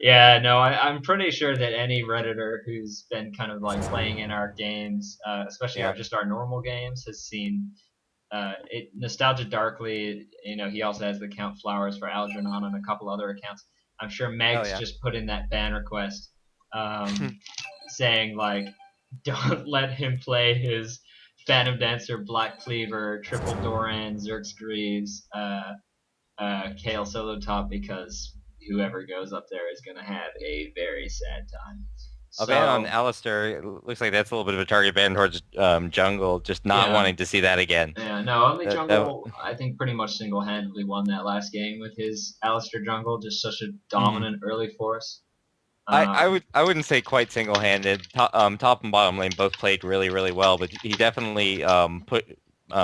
Yeah, no, I'm pretty sure that any Redditor who's been kind of like playing in our games, especially Yeah. our normal games, has seen it. Nostalgia Darkly, he also has the account Flowers for Algernon and a couple other accounts. I'm sure Oh Meg's yeah. just put in that ban request, saying like, don't let him play his Phantom Dancer, Black Cleaver, Triple Doran, Zerx Greaves, Kale Solo Top because whoever goes up there is going to have a very sad time. A ban on So, Alistair, it looks like that's a little bit of a target ban towards Jungle, just not yeah. wanting to see that again. Yeah, no, only That Jungle, I think, pretty much single handedly won that last game with his Alistair Jungle, just such a mhm. dominant early force. I wouldn't say quite single-handed. Top and bottom lane both played really really well, but he definitely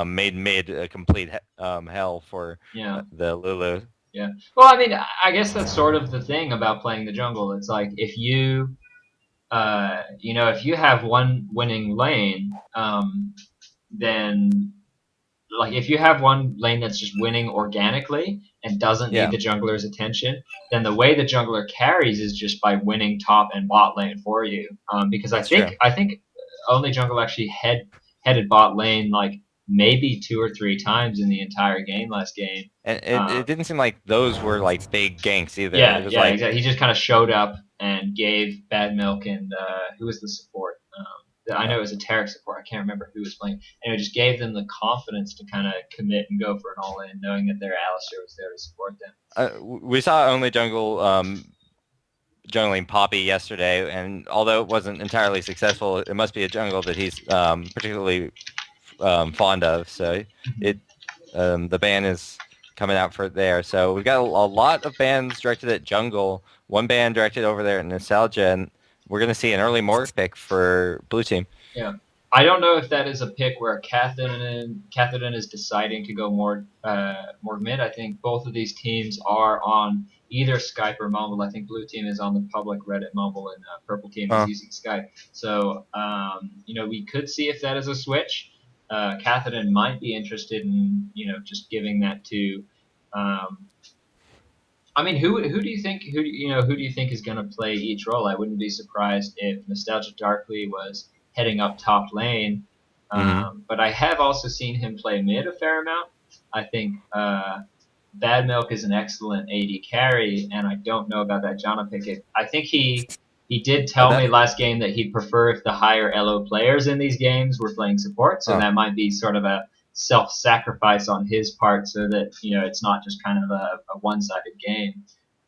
made mid a complete hell for Yeah, the Lulu. yeah. Well, I mean, I guess that's sort of the thing about playing the jungle. It's like if you have one winning lane, then like if you have one lane that's just winning organically and doesn't need Yeah, the jungler's attention, then the way the jungler carries is just by winning top and bot lane for you. Because I that's think true. I think only jungle actually headed bot lane like maybe two or three times in the entire game last game. And Uh, it didn't seem like those were like big ganks either. It yeah, was yeah, like exactly. He just kind of showed up and gave Bad Milk and who was the support? I know it was a Tarek support. I can't remember who was playing. And it just gave them the confidence to kind of commit and go for an all in, knowing that their Alistair was there to support them. we saw only jungle jungling Poppy yesterday, and although it wasn't entirely successful, it must be a jungle that he's particularly fond of. So it the ban is coming out for there. So we've got a lot of bans directed at jungle, one ban directed over there at nostalgia, and we're gonna see an early morgue pick for blue team. Yeah. I don't know if that is a pick where Catherine is deciding to go more mid. I think both of these teams are on either Skype or Mumble. I think Blue Team is on the public Reddit Mumble and Purple Team is Uh, using Skype. So we could see if that is a switch. Catherine might be interested in just giving that to. Um, I mean, who do you think who do you think is going to play each role? I wouldn't be surprised if Nostalgia Darkly was heading up top lane, mhm. but I have also seen him play mid a fair amount. I think Bad Milk is an excellent AD carry, and I don't know about that Jana pick. I think he did tell That me last game that he'd prefer if the higher LO players in these games were playing support, so uh, that might be sort of a self-sacrifice on his part, so that it's not just kind of a one-sided game.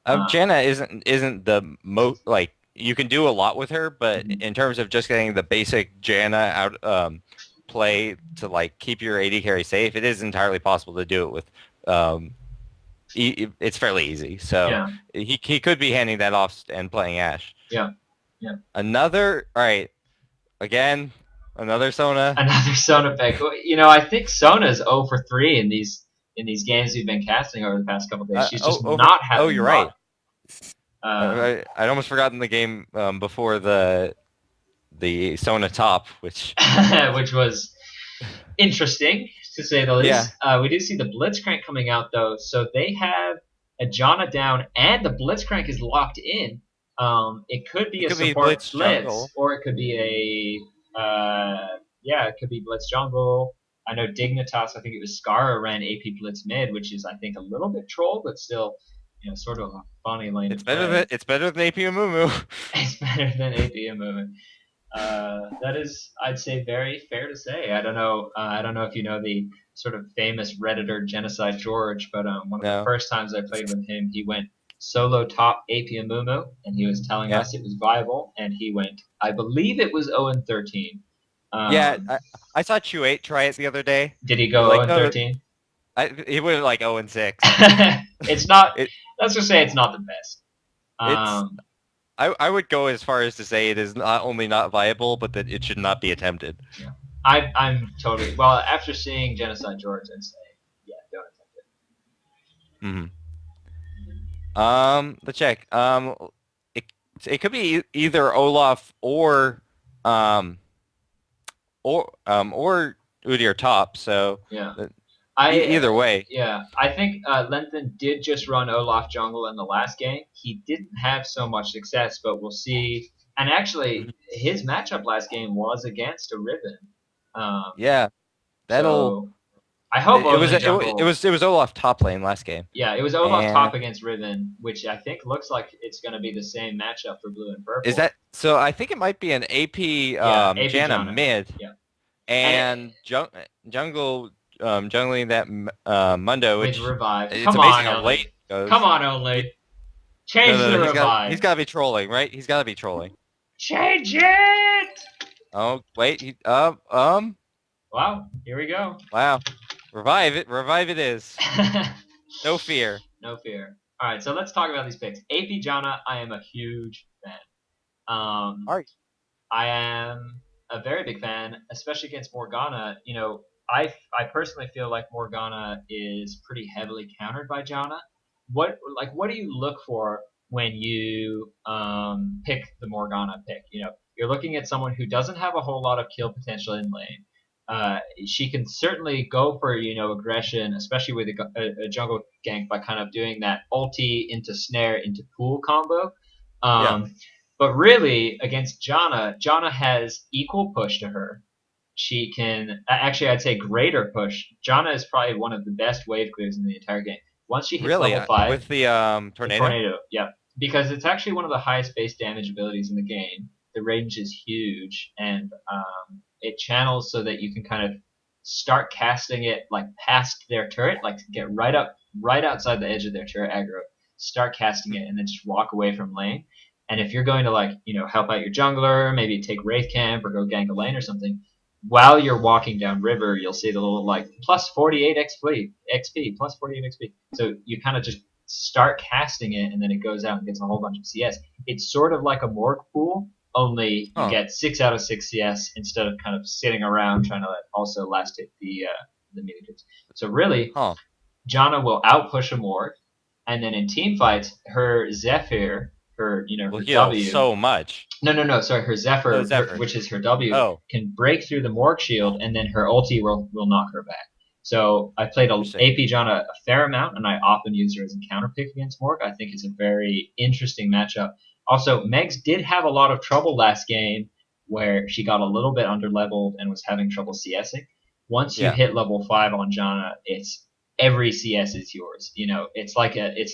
Janna isn't the most like you can do a lot with her, but Mhm. in terms of just getting the basic Janna out play to like keep your AD carry safe, it is entirely possible to do it with um, it's fairly easy. So Yeah, he could be handing that off and playing Ash. yeah, yeah. Another all right again another Sona. Another Sona pick. I think Sona's 0 for 3 in these games we've been casting over the past couple of days. She's just not Oh having you're luck. right. Uh, I'd almost forgotten the game before the Sona top, which which was interesting to say the yeah least. We do see the Blitzcrank coming out though, so they have a Janna down and the Blitzcrank is locked in. It could be it a could be support Blitz Blitz, jungle. or it could be it could be Blitz jungle. I know Dignitas. I think it was Skara ran AP Blitz mid, which is I think a little bit troll, but still, sort of a funny lane to play. It's better than AP Mumu. It's better than AP movement. That is, I'd say, very fair to say. I don't know. I don't know if you know the sort of famous redditor Genocide George, but one of the No, first times I played with him, he went solo top AP Amumu, and he was telling yeah, us it was viable, and he went. I believe it was 0 and 13. yeah. Um, I saw Chew Eight try it the other day. did he I was go 0 like, and oh, 13? he went like 0-6. It's not. It Let's just say it's not the best. it's Um, I would go as far as to say it is not only not viable, but that it should not be attempted. yeah. I'm totally well after seeing Genocide George. I'd say, yeah, don't attempt it. hmm let's check. It it could be either Olaf um or Udyr top. So Yeah. Either way. Yeah, I think Lengthen did just run Olaf jungle in the last game. He didn't have so much success, but we'll see. And Mhm. actually, his matchup last game was against a Riven. Yeah, that'll. So I hope Olaf jungle. It was Olaf top lane last game, Yeah, it was Olaf and top against Riven, which I think looks like it's going to be the same matchup for blue and is purple. that so? I think it might be an AP Yeah, AP Janna Janna. mid Yeah, and and jungle jungling that Mundo, with which revive. it's Come amazing on, how only. late it goes. Come on, He, only. no, Change no, the no, revive. he's got to be trolling, right? He's got to be trolling. Change it. Oh wait, Wow, here we go. wow, revive it is. No fear. No fear. All right, so let's talk about these picks. AP Janna, I am a huge fan. Um, All right. I am a very big fan, especially against Morgana. I personally feel like Morgana is pretty heavily countered by Janna. What do you look for when you pick the Morgana pick? You're looking at someone who doesn't have a whole lot of kill potential in lane. She can certainly go for aggression, especially with a jungle gank by kind of doing that ulti into snare into pool combo. Yeah. But really, against Janna has equal push to her. She can actually, I'd say, greater push. Janna is probably one of the best wave clears in the entire game. Once she hits Really, level 5, with the the tornado. tornado, yeah, because it's actually one of the highest base damage abilities in the game. The range is huge, and it channels so that you can kind of start casting it like past their turret, like get right up, right outside the edge of their turret aggro. Start casting it, and then just walk away from lane. And if you're going to help out your jungler, maybe take Wraith Camp or go gank a lane or something, while you're walking down river, you'll see the little plus 48 XP, plus 48 XP. So you kind of just start casting it, and then it goes out and gets a whole bunch of CS. It's sort of like a Morg pool, only you Huh. get 6 out of 6 CS instead of kind of sitting around trying to also last hit the melee creeps. So really, Huh. Janna will outpush a Morg, and then in team fights, her Zephyr, her Will her heal W, so much. no. Sorry, her Oh, Zephyr, Zephyr. which is her W, Oh, can break through the Morg shield, and then her ulti will knock her back. So I played interesting. AP Janna a fair amount, and I often use her as a counter pick against Morg. I think it's a very interesting matchup. Also, Megs did have a lot of trouble last game where she got a little bit underleveled and was having trouble CSing. Once you Yeah. hit level 5 on Janna, it's every CS is yours. It's like a It's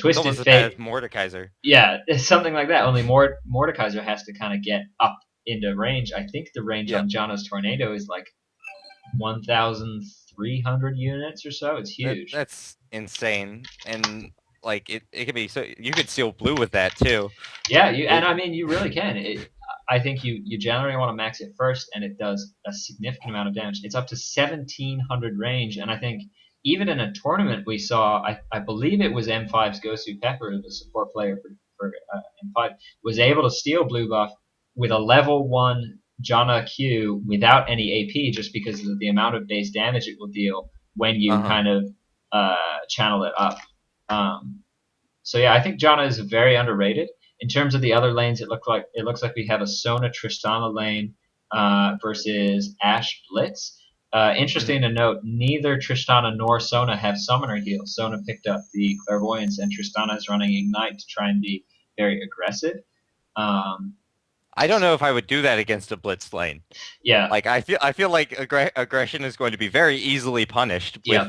twisted almost as bad fate. as Mordekaiser. Yeah, it's something like that. Only Mordekaiser has to kind of get up into range. I think the range Yeah. on Janna's Tornado is like 1,300 units or so. It's huge. That's insane. And like it could be so you could steal blue with that too. Yeah, and I mean you really can. I think you generally want to max it first, and it does a significant amount of damage. It's up to 1,700 range, and I think even in a tournament we saw, I believe it was M5's Gosu Pepper, the support player for M5, was able to steal blue buff with a level 1 Janna Q without any AP, just because of the amount of base damage it will deal when you kind of channel it up. So yeah, I think Janna is very underrated. In terms of the other lanes, it looks like we have a Sona Tristana lane versus Ashe Blitz. Interesting to note, neither Tristana nor Sona have Summoner Heal. Sona picked up the Clairvoyance, and Tristana is running Ignite to try and be very aggressive. I don't know if I would do that against a blitz lane. Yeah. Like I feel like aggression is going to be very easily punished with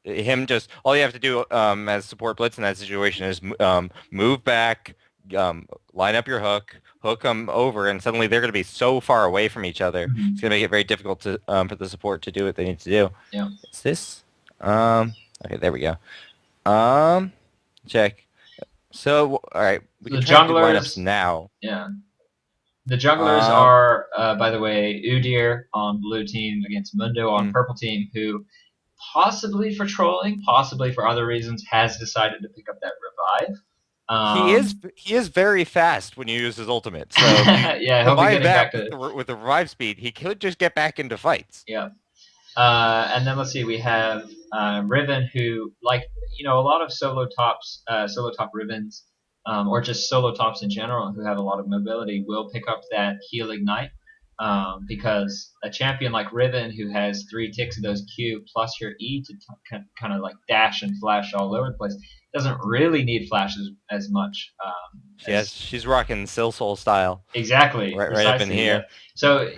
him just all you have to do as support blitz in that situation is move back, line up your hook them over, and suddenly they're going to be so far away from each other. Mm-hmm. It's going to make it very difficult to for the support to do what they need to do. Yeah. Is this? Okay, there we go. Check. So all right, we can try to do lineups now. Yeah. The junglers are, by the way, Udyr on blue team against Mundo on purple team, who possibly for trolling, possibly for other reasons, has decided to pick up that revive. He is very fast when you use his ultimate. So yeah, he'll be getting back to with the revive speed. He could just get back into fights. Yeah. And then let's see, we have Riven, who a lot of solo top Rivens. Or just solo tops in general who have a lot of mobility will pick up that heal ignite. because a champion like Riven, who has 3 ticks of those Q plus your E to kind of like dash and flash all over the place, doesn't really need flashes as much. She's rocking Sil Soul style. Exactly, Right up in precisely. here. Yeah. So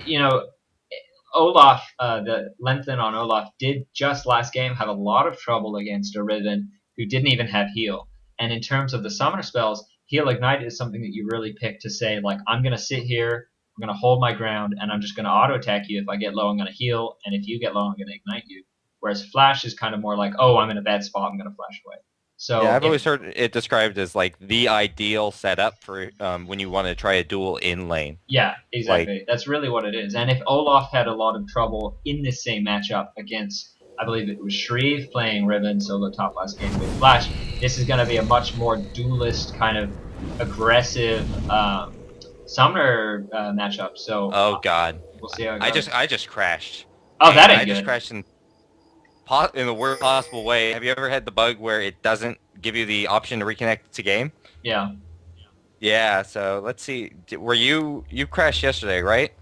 Olaf, the Lengthen on Olaf did just last game have a lot of trouble against a Riven who didn't even have heal. And in terms of the summoner spells, Heal Ignite is something that you really pick to say, like, I'm going to sit here, I'm going to hold my ground, and I'm just going to auto attack you. If I get low, I'm going to heal, and if you get low, I'm going to ignite you. Whereas Flash is kind of more like, oh, I'm in a bad spot, I'm going to flash away. So I've always heard it described as like the ideal setup for when you want to try a duel in lane. Yeah, exactly. That's really what it is. And if Olaf had a lot of trouble in this same matchup against, I believe it was Shreve playing Riven solo top last game with Flash, this is going to be a much more duelist kind of aggressive summoner matchup. So oh god, we'll see how it goes. I just crashed. Oh, that ain't I good. just crashed in the worst possible way. Have you ever had the bug where it doesn't give you the option to reconnect to game? Yeah. Yeah, so let's see. Were you crashed yesterday, right?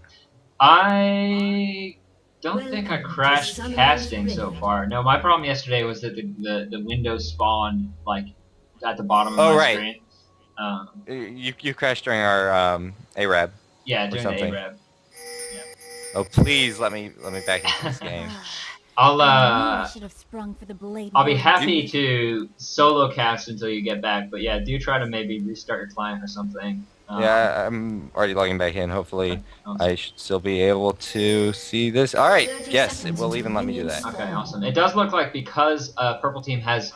I don't think I crashed casting so far. No, my problem yesterday was that the windows spawned like at the bottom of my screen. You crashed during our Arab. Yeah, during the Arab. Yeah. Oh please let me back into this game. I'll be happy to solo cast until you get back, but yeah, do try to maybe restart your client or something. Yeah, I'm already logging back in. Hopefully, I should still be able to see this. All right, yes, it will even let me do that. Okay, awesome. It does look like because Purple Team has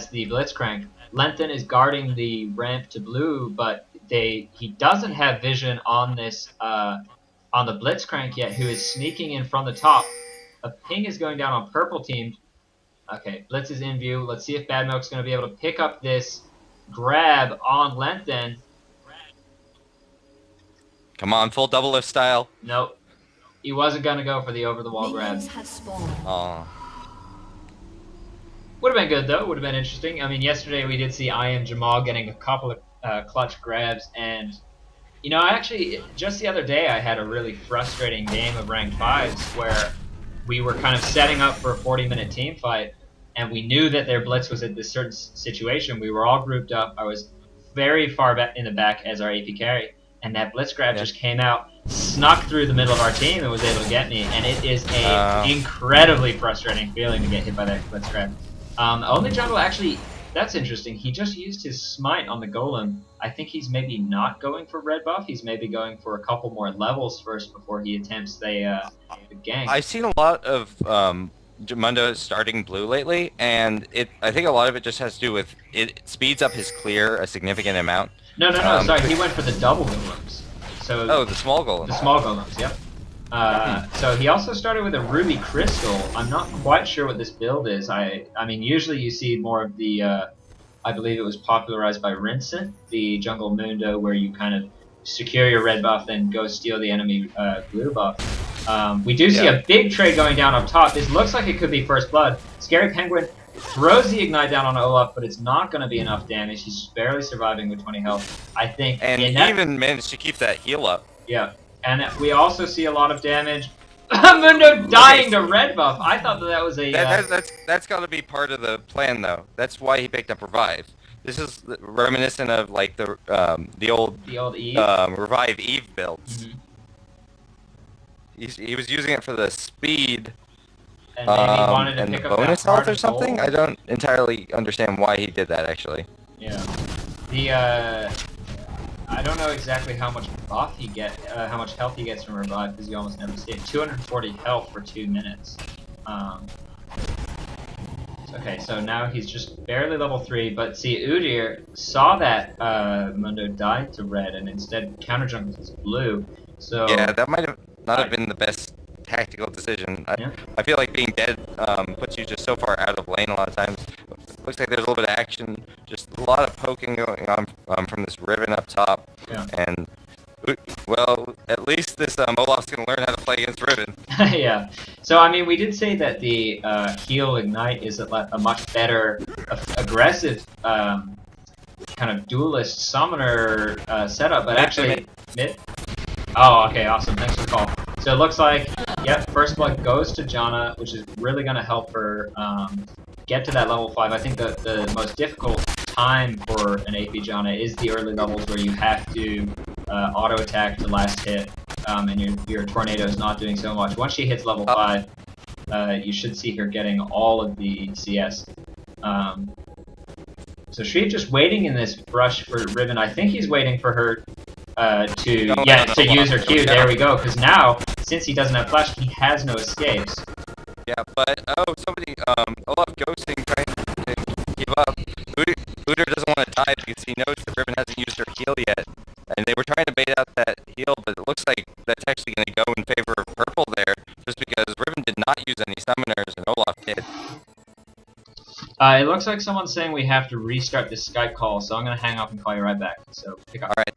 the Blitzcrank, Lengthen is guarding the ramp to blue, but he doesn't have vision on this on the Blitzcrank yet, who is sneaking in from the top. A ping is going down on Purple Team. Okay, Blitz is in view. Let's see if Bad Milk's going to be able to pick up this grab on Lengthen. Come on, full double lift style. Nope. He wasn't going to go for the over-the-wall grab. Oh. Would have been good, though. Would have been interesting. I mean, yesterday we did see I Am Jamal getting a couple of clutch grabs. And, you know, actually, just the other day I had a really frustrating game of ranked 5s where we were kind of setting up for a 40-minute team fight, and we knew that their blitz was at this certain situation. We were all grouped up. I was very far back in the back as our AP carry, and that blitz grab just came out, snuck through the middle of our team, and was able to get me. And it is a incredibly frustrating feeling to get hit by that blitz grab. Only jungle actually, that's interesting. He just used his smite on the golem. I think he's maybe not going for red buff. He's maybe going for a couple more levels first before he attempts the gank. I've seen a lot of Mundo starting blue lately, and I think a lot of it just has to do with it speeds up his clear a significant amount. No, sorry, he went for the double golems. So the small golems. The small golems, yep. So he also started with a ruby crystal. I'm not quite sure what this build is. I mean, usually you see more of the I believe it was popularized by Rinsent, the jungle Mundo, where you kind of secure your red buff, then go steal the enemy blue buff. We do see a big trade going down up top. This looks like it could be first blood. Scary Penguin throws the ignite down on Olaf, but it's not going to be enough damage. He's barely surviving with 20 health. I think. And he even managed to keep that heal up. Yeah, and we also see a lot of damage. Mundo dying to red buff. I thought that was a. That's got to be part of the plan, though. That's why he picked up revive. This is reminiscent of like the old Eve. Revive Eve builds. Mm-hmm. He was using it for the speed. And maybe he wanted to pick up bonus that health or something. I don't entirely understand why he did that actually. Yeah. I don't know exactly how much buff he how much health he gets from revive, because you almost never see it. 240 health for 2 minutes. Okay, so now he's just barely level 3, but see, Udyr saw that Mundo died to red and instead counter jungled his blue. So yeah, that might have not have been the best tactical decision. I feel like being dead puts you just so far out of lane a lot of times. Looks like there's a little bit of action, just a lot of poking going on from this Riven up top. Yeah. And, well, at least this Olaf's going to learn how to play against Riven. Yeah. So, I mean, we did say that the heal Ignite is a much better aggressive kind of duelist summoner setup, but actually... Mid? Oh, okay, awesome. Thanks for the call. So it looks like, yep, first blood goes to Janna, which is really going to help her get to that level 5. I think the most difficult time for an AP Janna is the early levels where you have to auto attack to last hit, and your tornado is not doing so much. Once she hits level 5, you should see her getting all of the CS. So she's just waiting in this brush for Riven. I think he's waiting for her to use her Q. There we go. Because now, since he doesn't have flash, he has no escapes. Yeah, but somebody Olaf ghosting trying to give up. Udyr doesn't want to die because he knows that Riven hasn't used her heal yet, and they were trying to bait out that heal, but it looks like that's actually going to go in favor of purple there, just because Riven did not use any summoners and Olaf did. It looks like someone's saying we have to restart this Skype call, so I'm going to hang up and call you right back. So pick up. All right.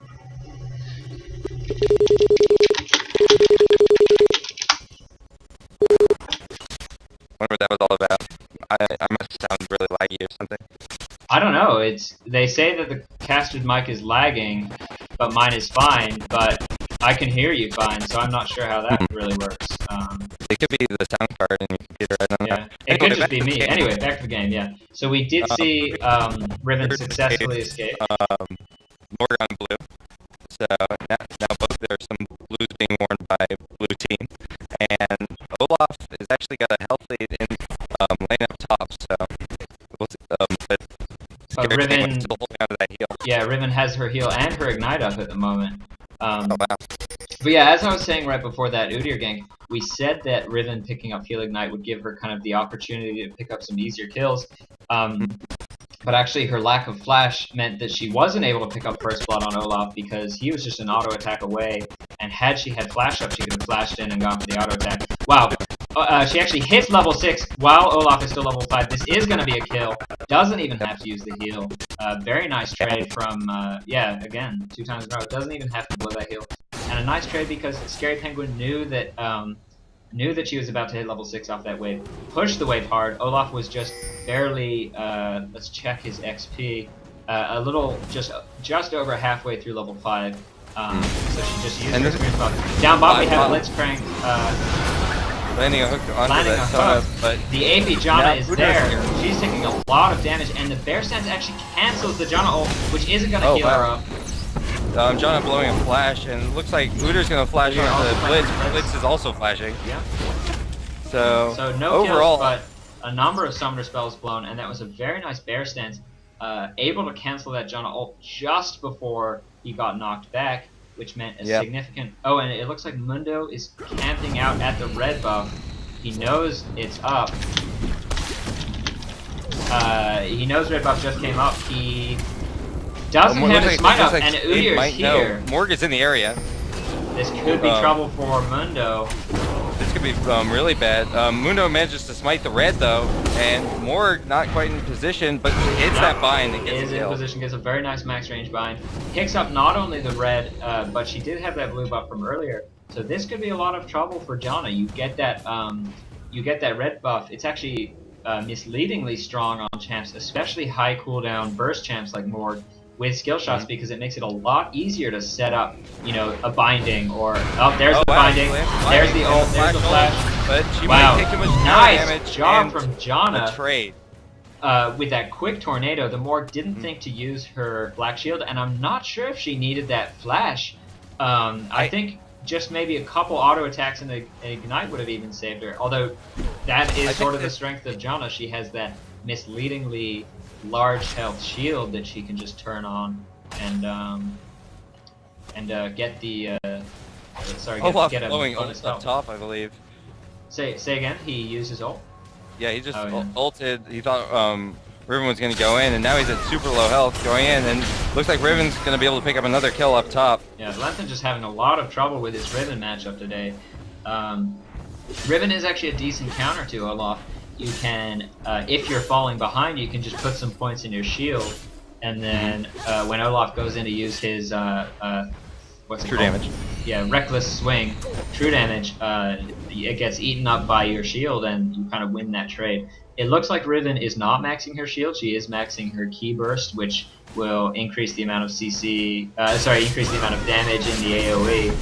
Wonder what that was all about. I must sound really laggy or something. I don't know. They say that the casted mic is lagging, but mine is fine. But I can hear you fine, so I'm not sure how that really works. It could be the sound card in your computer. I don't know. Yeah, it could just be me. Anyway, back to the game. Yeah. So we did see Riven successfully escape. Morgan blue. So now both there's some blues being worn by blue team, and Olaf has actually got a health lead in lane up top. So but Riven still holding on to that heal. Yeah, Riven has her heal and her ignite up at the moment. Oh, wow. But yeah, as I was saying right before that Udyr gank, we said that Riven picking up heal ignite would give her kind of the opportunity to pick up some easier kills. But actually her lack of flash meant that she wasn't able to pick up first blood on Olaf because he was just an auto attack away, and had she had flash up, she could have flashed in and gone for the auto attack. Wow. She actually hits level 6 while Olaf is still level 5. This is going to be a kill. Doesn't even have to use the heal. Very nice trade from, yeah, again, 2 times in a row. Doesn't even have to blow that heal. And a nice trade because Scary Penguin knew that she was about to hit level 6 off that wave. Pushed the wave hard. Olaf was just barely, let's check his XP, a little, just over halfway through level 5. So she just used her experience buff. Down bot we have Blitz crank, landing a hook onto that Sona, but the AP Janna is there. She's taking a lot of damage, and the Bear Stance actually cancels the Janna ult, which isn't going to heal her up. Janna blowing a flash, and it looks like Udyr's going to flash onto Blitz. Blitz is also flashing. Yeah. So no overall, kills, but a number of summoner spells blown, and that was a very nice Bear Stance. Able to cancel that Janna ult just before he got knocked back, which meant a significant... Oh, and it looks like Mundo is camping out at the red buff. He knows it's up. He knows red buff just came up. He doesn't have his smite up, and Udyr is here. Morg is in the area. This could be trouble for Mundo. This could be really bad. Mundo manages to smite the red though, and Morg not quite in position, but hits that bind and gets is in position, gets a very nice max range bind. Picks up not only the red, but she did have that blue buff from earlier. So this could be a lot of trouble for Janna. You get that red buff. It's actually misleadingly strong on champs, especially high cooldown burst champs like Morg, with skill shots, because it makes it a lot easier to set up, you know, a binding or there's the binding, there's the ult, there's the flash. But she might take too much damage. Nice job from Janna. A trade. With that quick tornado, the Morg didn't think to use her black shield, and I'm not sure if she needed that flash. I think just maybe a couple auto attacks and an ignite would have even saved her. Although that is sort of the strength of Janna. She has that misleadingly large health shield that she can just turn on and get the get a bonus up top, I believe. Say again. He used his ult. Yeah, he just ulted. He thought Riven was going to go in, and now he's at super low health going in, and looks like Riven's going to be able to pick up another kill up top. Yeah, Lenthan just having a lot of trouble with his Riven matchup today. Riven is actually a decent counter to Olaf. You can, if you're falling behind, you can just put some points in your shield, and then when Olaf goes in to use his what's it True called? damage. Yeah, reckless swing, true damage. It gets eaten up by your shield, and you kind of win that trade. It looks like Riven is not maxing her shield. She is maxing her key burst, which will increase the amount of increase the amount of damage in the AOE.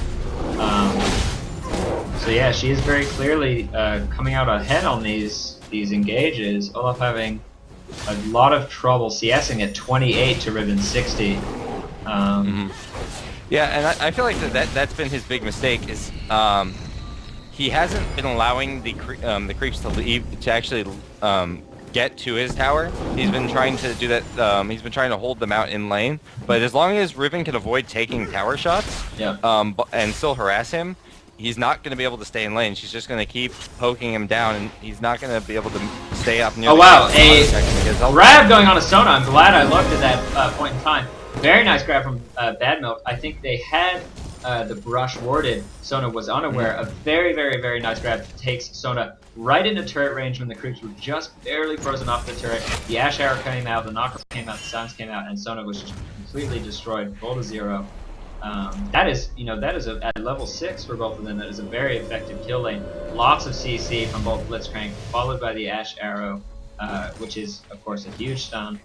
So yeah, she is very clearly coming out ahead on these engages. Olaf having a lot of trouble CSing at 28 to Riven 60. Yeah, and I feel like that's been his big mistake is he hasn't been allowing the creeps to leave to actually get to his tower. He's been trying to do that. He's been trying to hold them out in lane. But as long as Riven can avoid taking tower shots, and still harass him, he's not going to be able to stay in lane. She's just going to keep poking him down, and he's not going to be able to stay up near. Oh wow, a grab going on a Sona. I'm glad I looked at that point in time. Very nice grab from Bad Milk. I think they had the brush warded. Sona was unaware. A very, very, very nice grab takes Sona right into turret range when the creeps were just barely frozen off the turret. The Ash Arrow came out, the Knocker came out, the Silence came out, and Sona was just completely destroyed, full to 0. That is at level 6 for both of them. That is a very effective kill lane. Lots of CC from both Blitzcrank, followed by the Ash Arrow, which is of course a huge stun.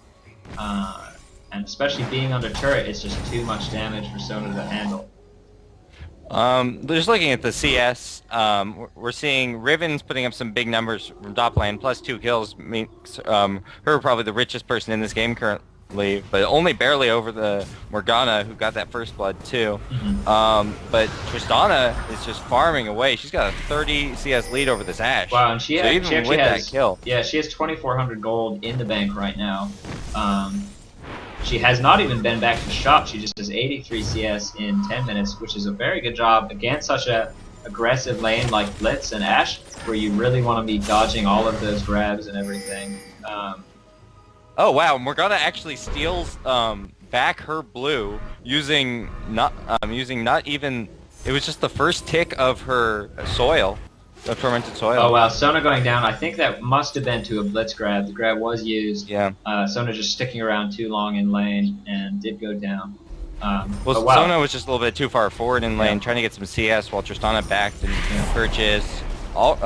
And especially being under turret, it's just too much damage for Sona to handle. Just looking at the CS, we're seeing Riven's putting up some big numbers from top lane, plus 2 kills makes her probably the richest person in this game currently, but only barely over the Morgana, who got that first blood too. But Tristana is just farming away. She's got a 30 CS lead over this Ashe. Wow, and she actually with has that kill. Yeah, she has 2,400 gold in the bank right now. She has not even been back to shop. She just has 83 CS in 10 minutes, which is a very good job against such a aggressive lane like Blitz and Ashe, where you really want to be dodging all of those grabs and everything. Oh wow, Morgana actually steals back her blue using not even, it was just the first tick of her soil. Of tormented soil. Oh wow, Sona going down. I think that must have been to a Blitz grab. The grab was used. Yeah. Sona just sticking around too long in lane and did go down. Well, wow. Sona was just a little bit too far forward in lane, trying to get some CS while Tristana backed and purchase. All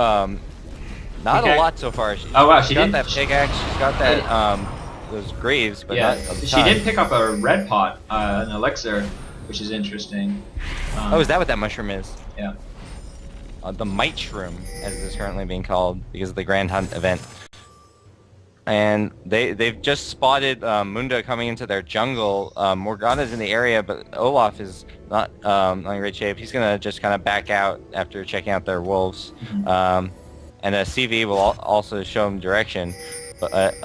not a lot so far. She's got that pickaxe. She's got that those greaves, but not a she did pick up a red pot, an elixir, which is interesting. Oh, is that what that mushroom is? Yeah. The Might Shroom, as it is currently being called, because of the Grand Hunt event. And they've just spotted Munda coming into their jungle. Morgana's in the area, but Olaf is not in great shape. He's going to just kind of back out after checking out their wolves. And a CV will also show him direction. But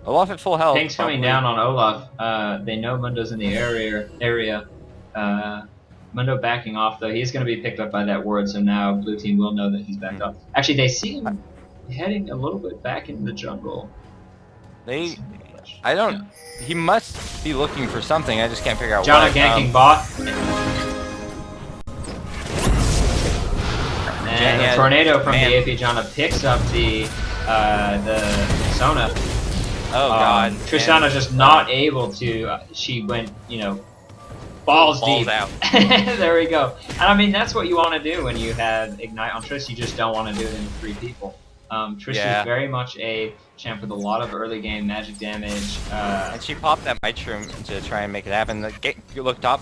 Olaf at full health. Ping's coming down on Olaf. They know Mundo's in the area. Mundo backing off, though. He's going to be picked up by that ward, so now blue team will know that he's backed up. Actually, they see him heading a little bit back into the jungle. He must be looking for something. I just can't figure out Janna what. ganking bot. And a tornado from the AP Janna picks up the Sona. Oh god. Tristana just not able to. She went, balls deep. Out. There we go. And I mean, that's what you want to do when you have Ignite on Triss. You just don't want to do it in 3 people. Triss is very much a champ with a lot of early game magic damage. And she popped that Might Shroom to try and make it happen. You look top.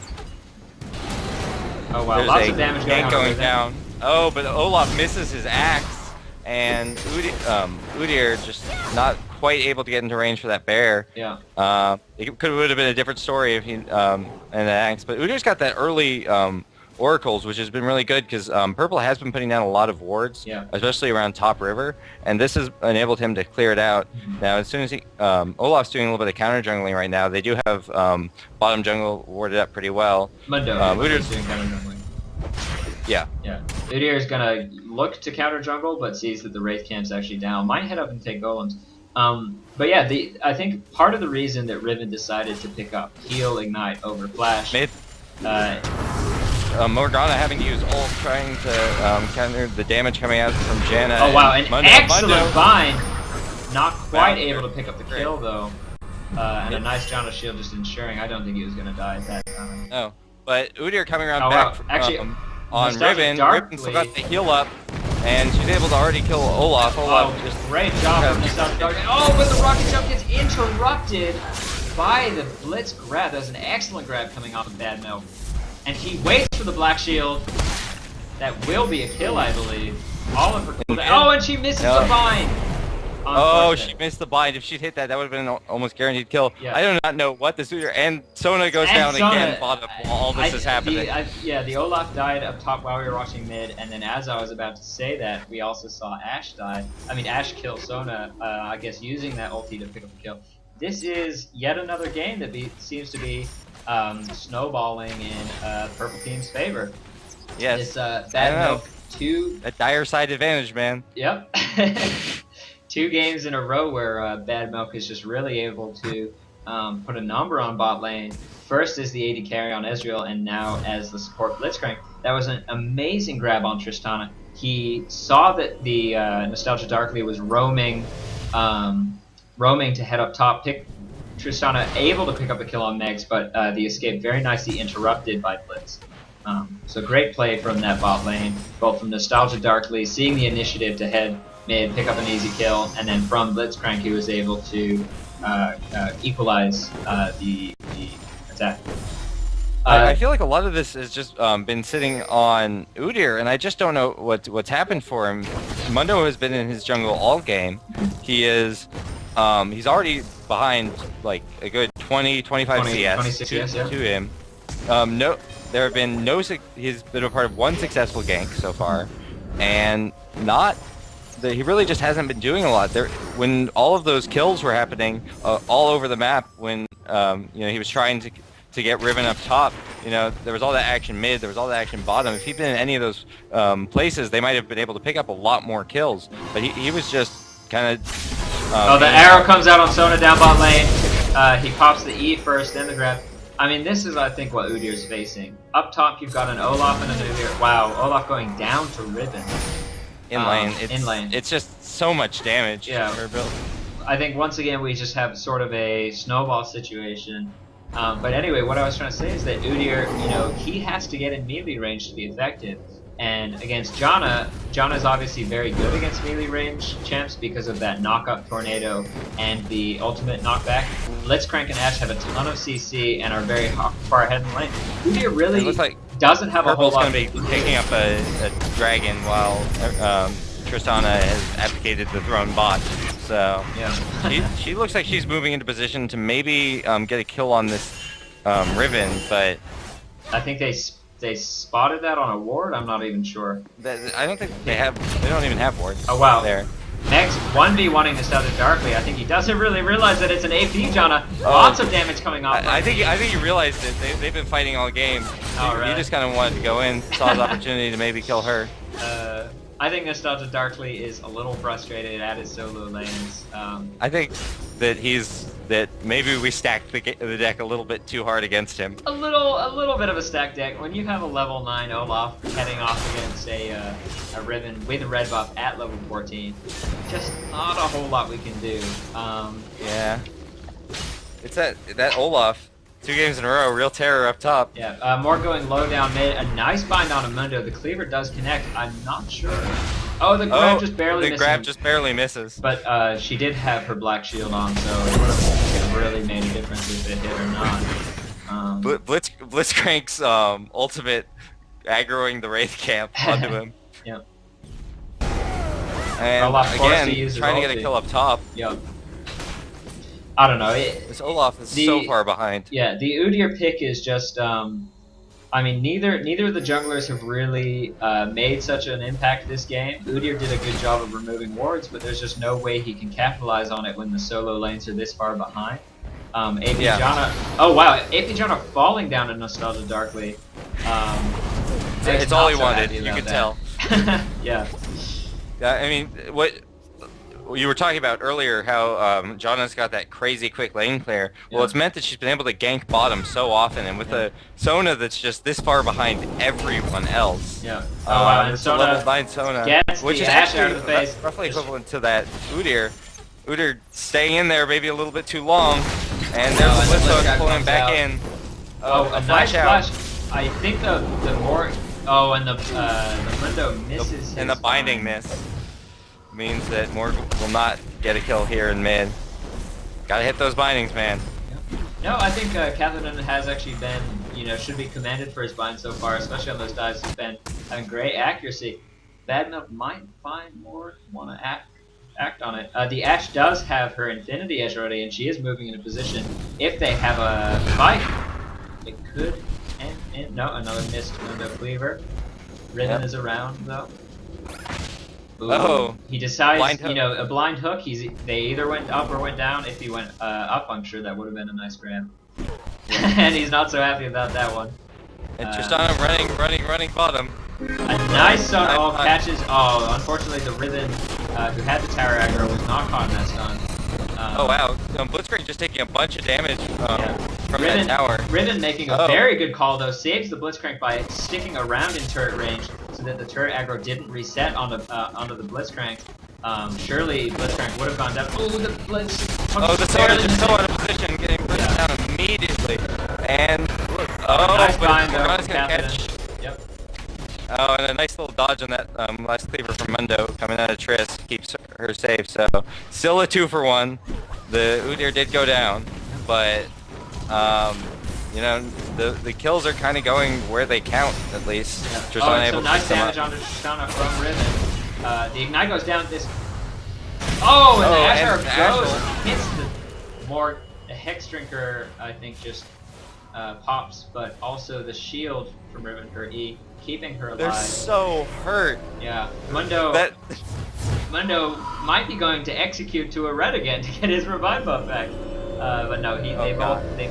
Oh wow, There's lots of damage going down. Oh, but Olaf misses his axe, and Udyr just not quite able to get into range for that bear. Yeah. It would have been a different story if he and the axe, but Udyr's got that early oracles, which has been really good because Purple has been putting down a lot of wards, especially around top river, and this has enabled him to clear it out. Now, as soon as Olaf's doing a little bit of counter jungling right now, they do have bottom jungle warded up pretty well. Mundo Udyr's doing counter jungling. Yeah. Udyr is gonna look to counter jungle, but sees that the Wraith camp's actually down. Might head up and take golems. But yeah, I think part of the reason that Riven decided to pick up heal Ignite over Flash. Morgana having to use ult, trying to counter the damage coming out from Janna. Oh wow, an excellent bind! Not quite able to pick up the kill though. And a nice Janna shield just ensuring. I don't think he was gonna die at that time. No, but Udyr coming around back actually, on Riven. Riven still got the heal up, and she's able to already kill Olaf. Just great job from Nostalgic Dark. Oh, but the rocket jump gets interrupted by the Blitz grab. That was an excellent grab coming off of Bad Milk. And he waits for the black shield. That will be a kill, I believe. All of her cooldown. And- Oh, and she misses No. the bind. Oh, Unfortunate. she missed the bind. If she'd hit that, that would have been an almost guaranteed kill. Yeah. I do not know what the suitor, and Sona goes And down Sona, again bottom while all this is happening. The Olaf died up top while we were watching mid, and then as I was about to say that, we also saw Ashe die. I mean, Ashe kill Sona, I guess using that ulti to pick up a kill. This is yet another game that seems to be snowballing in Purple Team's favor. Yes. This bad milk, A dire side advantage, man. Yep. 2 games in a row where Bad Milk is just really able to put a number on bot lane. First as the AD carry on Ezreal, and now as the support Blitzcrank. That was an amazing grab on Tristana. He saw that the Nostalgia Darkly was roaming to head up top. Tristana able to pick up a kill on Megs, but the escape very nicely interrupted by Blitz. So great play from that bot lane, both from Nostalgia Darkly, seeing the initiative to head mid, pick up an easy kill, and then from Blitzcrank he was able to equalize the attack. I feel like a lot of this has just been sitting on Udyr, and I just don't know what's happened for him. Mundo has been in his jungle all game. He is he's already behind like a good 25 CS 26 CS, yeah. to him. There have been he's been a part of one successful gank so far, and he really just hasn't been doing a lot. When all of those kills were happening all over the map, when he was trying to get Riven up top, there was all that action mid, there was all that action bottom. If he'd been in any of those places, they might have been able to pick up a lot more kills. But he was just kind of... the arrow comes out on Sona down bot lane. He pops the E first, then the grab. I mean, this is, I think, what Udyr's facing. Up top, you've got an Olaf and an Udyr. Wow, Olaf going down to Riven. In lane. It's just so much damage. Yeah. For build. I think once again we just have sort of a snowball situation. But anyway, what I was trying to say is that Udyr, he has to get in melee range to be effective. And against Janna's obviously very good against melee range champs because of that knock-up tornado and the ultimate knockback. Blitzcrank and Ashe have a ton of CC and are very far ahead in the lane. Udyr really doesn't have a whole lot. Purple's going to be picking up a dragon while Tristana has abdicated the throne bot. So yeah, she looks like she's moving into position to maybe get a kill on this Riven, but I think they spotted that on a ward. I'm not even sure. I don't think they don't even have wards. Oh wow. There. Next, 1v1ing Nostalgia Darkly. I think he doesn't really realize that it's an AP Janna. Lots of damage coming off. I think he realized it. They've been fighting all game. Right. He just kind of wanted to go in, saw his opportunity to maybe kill her. I think Nostalgia Darkly is a little frustrated at his solo lanes. I think that maybe we stacked the deck a little bit too hard against him. A little bit of a stacked deck. When you have a level 9 Olaf heading off against a Riven with a red buff at level 14, just not a whole lot we can do. Yeah. It's that Olaf. 2 games in a row, real terror up top. Yeah, more going low down mid. A nice bind on Amundo. The cleaver does connect. I'm not sure. Oh, the grab just barely misses. The grab just barely misses. But she did have her black shield on, so it would have really made a difference if it hit or not. Blitzcrank's ultimate aggroing the Wraith camp onto him. Yep. And Olaf again, to trying to get a kill up top. Yep. I don't know. This Olaf is so far behind. Yeah, the Udyr pick is just. I mean, neither of the junglers have really made such an impact this game. Udyr did a good job of removing wards, but there's just no way he can capitalize on it when the solo lanes are this far behind. AP Janna. Oh wow, AP Janna falling down to Nostalgia Darkly. It's all he wanted. You could tell. Yeah. I mean, what you were talking about earlier, how Janna's got that crazy quick lane clear. Well, it's meant that she's been able to gank bottom so often, and with a Sona that's just this far behind everyone else. Yeah. And Sona, level 9 Sona, which is actually roughly equivalent to to that Udyr. Udyr staying in there maybe a little bit too long, and there's the Blitz pulling him back in. A nice flash. I think the more. Oh, and the window misses. And the binding miss means that Morg will not get a kill here in mid. Gotta hit those bindings, man. No, I think Catherine has actually been, should be commended for his bind so far, especially on those dives. He's been having great accuracy. Bad Milk might find more, want to act on it. The Ashe does have her Infinity Edge already, and she is moving in a position. If they have a fight, it could end in... No, another missed Mundo Cleaver. Riven is around, though. Ooh, oh, he decides, a blind hook. They either went up or went down. If he went up, I'm sure that would have been a nice grab. And he's not so happy about that one. And Tristana running bottom. A nice stun catches. Oh, unfortunately, the Riven, who had the tower aggro, was not caught in that stun. Oh wow, Blitzcrank just taking a bunch of damage from that tower. Riven making a very good call though, saves the Blitzcrank by sticking around in turret range so that the turret aggro didn't reset onto the Blitzcrank. Surely Blitzcrank would have gone down. Oh, the Blitz! Oh, the Sona just so out of position, getting Blitz down immediately. And look, nice but bind though. Ron's gonna catch. Yep. Oh, and a nice little dodge on that last cleaver from Mundo coming out of Triss keeps her safe. So still a 2-for-1. The Udyr did go down, but the kills are kind of going where they count at least. Yeah. Oh, so nice damage onto Tristana from Riven. The Ignite goes down this. Oh, and the Ashe hits the Hex Drinker. I think just pops, but also the shield from Riven, her E, keeping her alive. They're so hurt. Yeah, Mundo might be going to execute to a red again to get his revive buff back, but no, they both do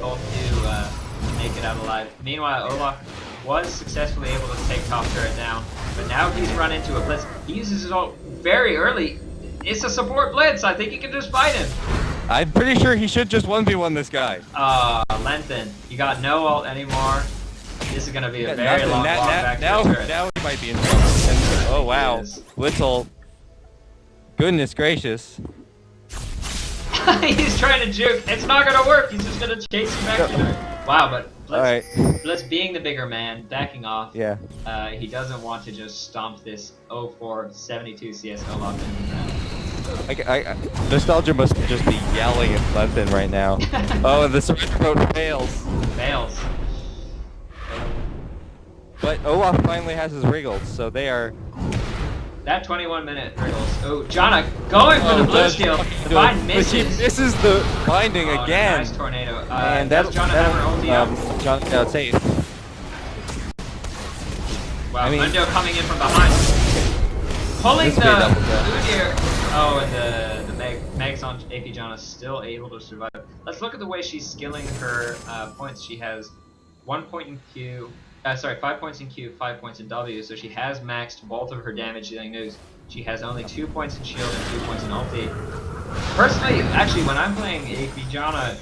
make it out alive. Meanwhile, Olaf was successfully able to take top turret down, but now he's run into a Blitz. He uses his ult very early. It's a support Blitz. I think he can just fight him. I'm pretty sure he should just 1v1 this guy. Lengthen. You got no ult anymore. This is going to be a very long walk back to the turret. Now he might be in trouble. And, oh wow, Blitz ult. Goodness gracious. He's trying to juke. It's not going to work. He's just going to chase you back to her. Wow, but Blitz being the bigger man, backing off. Yeah. He doesn't want to just stomp this 0-4 72 CS Olaf into the ground. Nostalgia must just be yelling at Lengthen right now. Oh, and the surrender mode fails. Fails. But Olaf finally has his wriggles, so they are... That 21-minute wriggles. Oh, Janna going for the blue steal. The bind misses. This is the binding again. Nice tornado. And does Janna have her ulti up? Janna safe. Wow, Mundo coming in from behind. Pulling the Udyr. Oh, and the Megs on AP Janna still able to survive. Let's look at the way she's skilling her points. She has 1 point in Q. 5 points in Q, 5 points in W, so she has maxed both of her damage dealing moves. She has only 2 points in shield and 2 points in ulti. Personally, actually, when I'm playing AP Janna,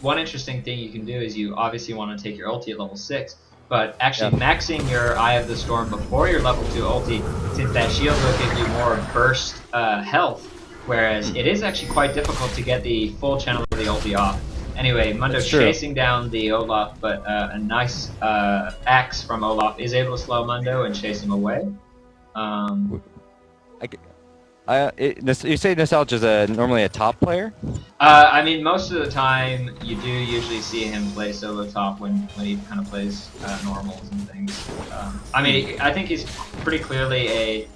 one interesting thing you can do is you obviously want to take your ulti at level 6, but actually maxing your Eye of the Storm before your level 2 ulti, since that shield will give you more burst health, whereas it is actually quite difficult to get the full channel of the ulti off. Anyway, Mundo chasing down the Olaf, but a nice axe from Olaf is able to slow Mundo and chase him away. You say Nostalgia is normally a top player? I mean, most of the time you do usually see him play solo top when he kind of plays normals and things. I mean, I think he's pretty clearly a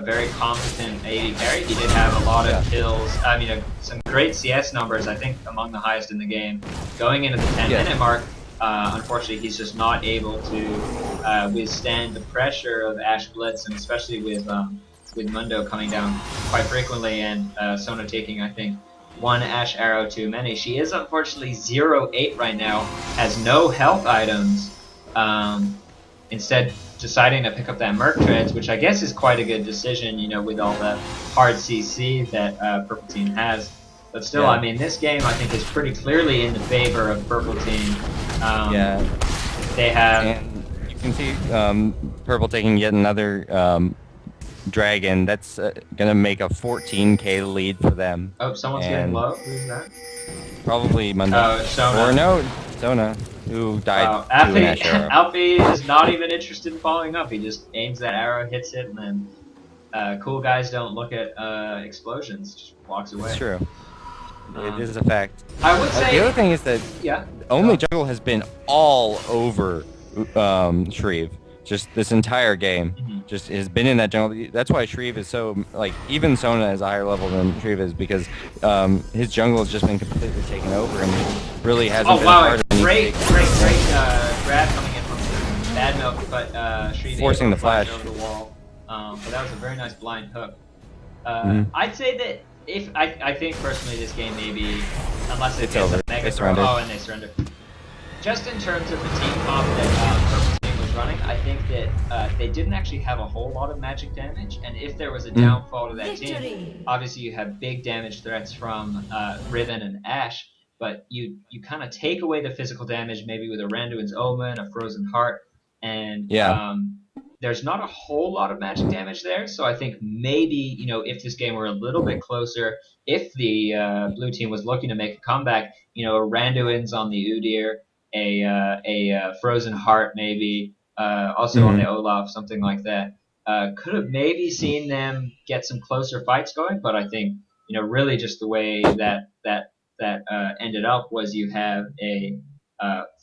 very competent AD carry. He did have a lot of kills. I mean, some great CS numbers, I think among the highest in the game. Going into the 10-minute mark, unfortunately, he's just not able to withstand the pressure of Ashe Blitz, and especially with Mundo coming down quite frequently, and Sona taking, I think, 1 Ashe arrow too many. She is unfortunately 0-8 right now, has no health items. Instead, deciding to pick up that Merc Treads, which I guess is quite a good decision, with all the hard CC that Purple Team has. But still, I mean, this game I think is pretty clearly in the favor of Purple Team. They have... And you can see Purple taking yet another dragon. That's going to make a 14k lead for them. Oh, someone's getting low? Who's that? Probably Mundo. Oh, Sona. Or no, Sona, who died to an Ashe arrow. Alfie is not even interested in following up. He just aims that arrow, hits it, and then cool guys don't look at explosions. Just walks away. It's true. It Um, is a fact. I would The other say, thing is that yeah, go only on. jungle has been all over Shreve. Just this entire game, Mhm. just has been in that jungle. That's why Shreve is so like even Sona is a higher level than Shreve is because his jungle has just been completely taken over and he really hasn't Oh been a wow! part of any Great, big great, great grab coming in from Bad Milk, but Shreve able forcing to the flash flash. over the wall. But that was a very nice blind hook. Hmm. I'd say that if I think personally this game maybe unless it It's gets a over. mega They throw. surrendered. Oh, and they surrender. Just in terms of the team comp that Purple's team was running, I think that they didn't actually have a whole lot of magic damage. And if there was a Mm. downfall to that team, Victory! obviously you have big damage threats from Riven and Ash, but you kind of take away the physical damage maybe with a Randuin's Omen, a Frozen Heart, and Yeah. there's not a whole lot of magic damage there. So I think maybe if this game were a little bit closer, if the blue team was looking to make a comeback, a Randuin's on the Udyr, a Frozen Heart maybe, also on Hmm. the Olaf, something like that. Could have maybe seen them get some closer fights going, but I think really just the way that ended up was you have a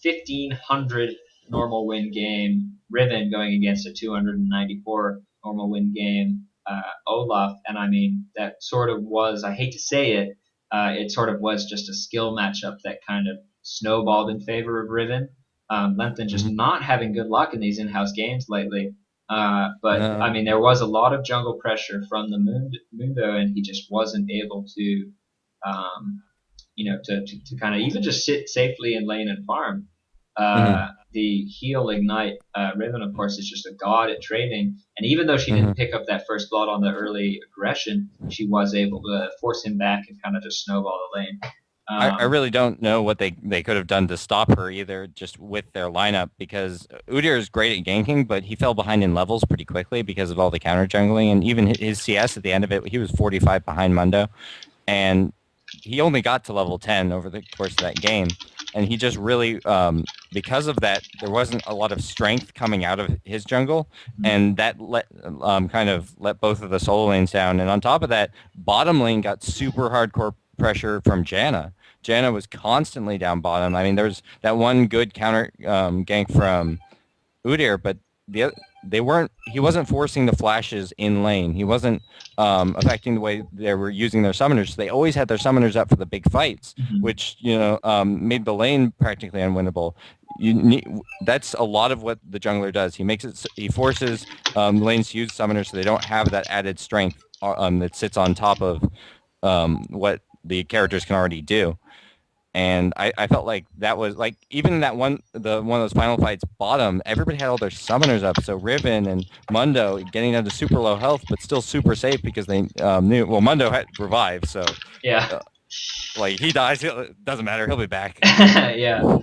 1,500 normal win game Riven going against a 294 normal win game Olaf, and I mean that sort of was, I hate to say it, it sort of was just a skill matchup that kind of snowballed in favor of Riven. Lempton just Hmm. not having good luck in these in-house games lately. But I No. mean, there was a lot of jungle pressure from the Mundo, and he just wasn't able to, um, to kind of even just sit safely in lane and farm. Hmm. The heal ignite Riven, of course, is just a god at trading, and even though she Hmm. didn't pick up that first blood on the early aggression, she was able to force him back and kind of just snowball the lane. I really don't know what they could have done to stop her either, just with their lineup, because Udyr is great at ganking, but he fell behind in levels pretty quickly because of all the counter jungling, and even his CS at the end of it, he was 45 behind Mundo, and he only got to level 10 over the course of that game, and he just really, because of that, there wasn't a lot of strength coming out of his jungle, and that kind of let both of the solo lanes down, and on top of that, bottom lane got super hardcore pressure from Janna. Janna was constantly down bottom. I mean, there's that one good counter gank from Udyr, but they weren't. He wasn't forcing the flashes in lane. He wasn't affecting the way they were using their summoners. They always had their summoners up for the big fights, Mhm. which made the lane practically unwinnable. That's a lot of what the jungler does. He makes it. He forces lanes to use summoners so they don't have that added strength that sits on top of what the characters can already do. And I felt like that was like even in that one of those final fights bottom, everybody had all their summoners up. So Riven and Mundo getting down to super low health, but still super safe because they knew Mundo had revived. So Yeah, uh, like he dies, it doesn't matter, he'll be back. yeah.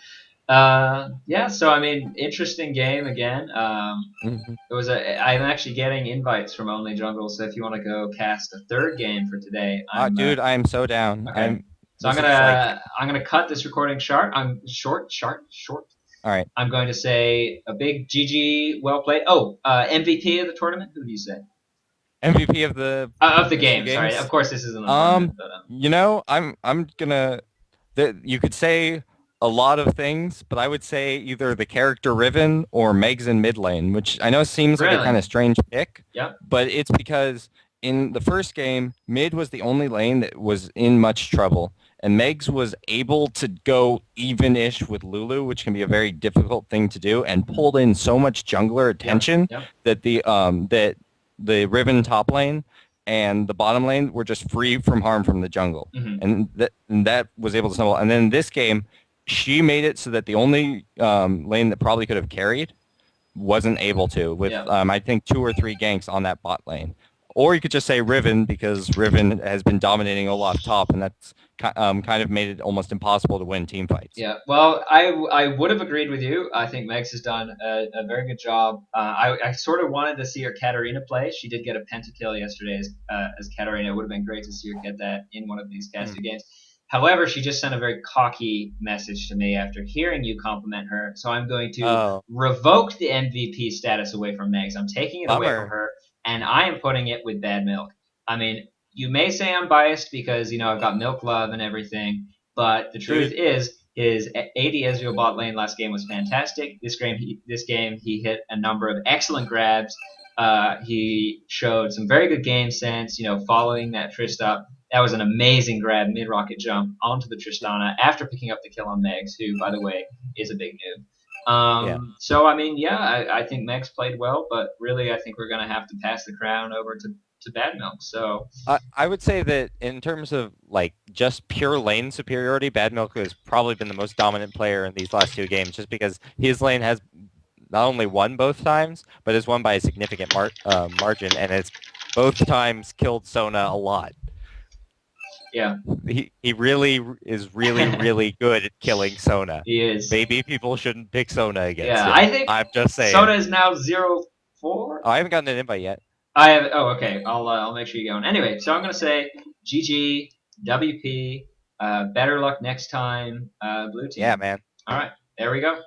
Yeah, so I mean, interesting game again. Mhm. It was I'm actually getting invites from Only Jungle, so if you want to go cast a third game for today, Dude, I am so down. okay. So This is like I'm gonna cut this recording short. I'm short. all right. I'm going to say a big GG, well played. Oh, MVP of the tournament. Who do you say? MVP of the Of the two game. Sorry, of games. course this isn't a tournament, but I'm gonna you could say a lot of things, but I would say either the character Riven or Megs in mid lane, which I know seems like a really, kind of strange pick, yep. but it's because in the first game, mid was the only lane that was in much trouble, and Megs was able to go even-ish with Lulu, which can be a very difficult thing to do, and pulled in so much jungler Yep, attention yep. that the Riven top lane and the bottom lane were just free from harm from the jungle, Mm-hmm. and that was able to snowball. And then in this game, she made it so that the only lane that probably could have carried wasn't able to, with Yeah. I think 2 or 3 ganks on that bot lane. Or you could just say Riven, because Riven has been dominating Olaf top, and that's kind of made it almost impossible to win team fights. Yeah, well, I would have agreed with you. I think Megs has done a very good job. I sort of wanted to see her Katarina play. She did get a pentakill yesterday as Katarina. It would have been great to see her get that in one of these casted games. However, she just sent a very cocky message to me after hearing you compliment her. So I'm going to Oh, revoke the MVP status away from Megs. I'm taking it away from bummer. her, and I am putting it with Bad Milk. I mean, you may say I'm biased because I've got Milk Love and everything, but the truth Dude, is his AD Ezreal bot lane last game was fantastic. This game he hit a number of excellent grabs. He showed some very good game sense. Following that Trist up, that was an amazing grab mid rocket jump onto the Tristana after picking up the kill on Megs, who by the way is a big noob. yeah. So I mean, yeah, I think Megs played well, but really I think we're gonna have to pass the crown over to Bad Milk. So I would say that in terms of like just pure lane superiority, Bad Milk has probably been the most dominant player in these last 2 games, just because his lane has not only won both times, but has won by a significant margin, and it's both times killed Sona a lot. yeah, He really is really good at killing Sona. he is. Maybe people shouldn't pick Sona against Yeah, him. I think I'm just Soda saying. is now 0-4. Oh, I haven't gotten an invite yet. I have. Oh, okay. I'll make sure you go. Anyway, so I'm gonna say GG, WP. Better luck next time, blue Yeah, team. man. All right, there we go.